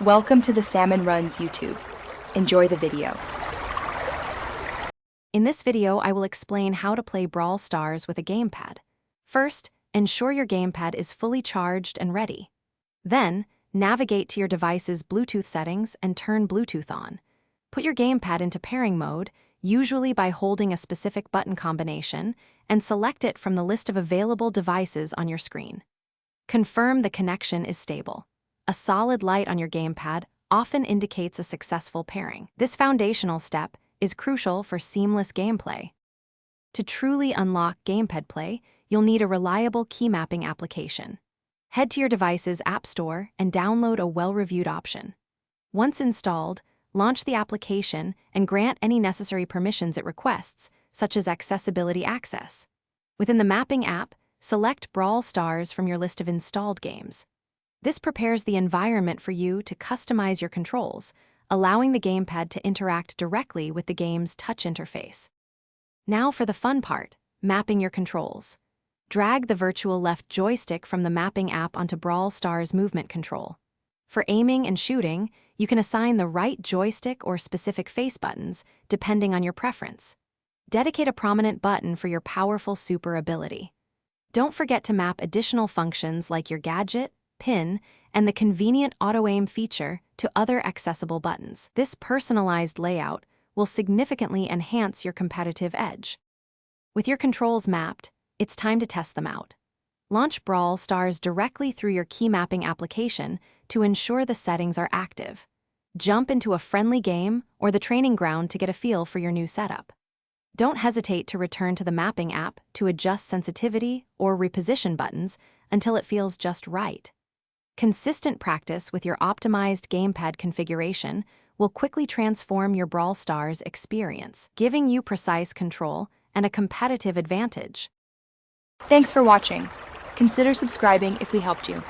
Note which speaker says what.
Speaker 1: Welcome to the Salmon Runs YouTube. Enjoy the video.
Speaker 2: In this video, I will explain how to play Brawl Stars with a gamepad. First, ensure your gamepad is fully charged and ready. Then, navigate to your device's Bluetooth settings and turn Bluetooth on. Put your gamepad into pairing mode, usually by holding a specific button combination, and select it from the list of available devices on your screen. Confirm the connection is stable. A solid light on your gamepad often indicates a successful pairing. This foundational step is crucial for seamless gameplay. To truly unlock gamepad play, you'll need a reliable key mapping application. Head to your device's App Store and download a well-reviewed option. Once installed, launch the application and grant any necessary permissions it requests, such as accessibility access. Within the Mapping app, select Brawl Stars from your list of installed games. This prepares the environment for you to customize your controls, allowing the gamepad to interact directly with the game's touch interface. Now for the fun part, mapping your controls. Drag the virtual left joystick from the Mapping app onto Brawl Stars movement control. For aiming and shooting, you can assign the right joystick or specific face buttons, depending on your preference. Dedicate a prominent button for your powerful super ability. Don't forget to map additional functions like your gadget, pin, and the convenient auto-aim feature to other accessible buttons. This personalized layout will significantly enhance your competitive edge. With your controls mapped, it's time to test them out. Launch Brawl Stars directly through your key mapping application to ensure the settings are active. Jump into a friendly game or the training ground to get a feel for your new setup. Don't hesitate to return to the Mapping app to adjust sensitivity or reposition buttons until it feels just right. Consistent practice with your optimized gamepad configuration will quickly transform your Brawl Stars experience, giving you precise control and a competitive advantage.
Speaker 1: Thanks for watching. Consider subscribing if we helped you.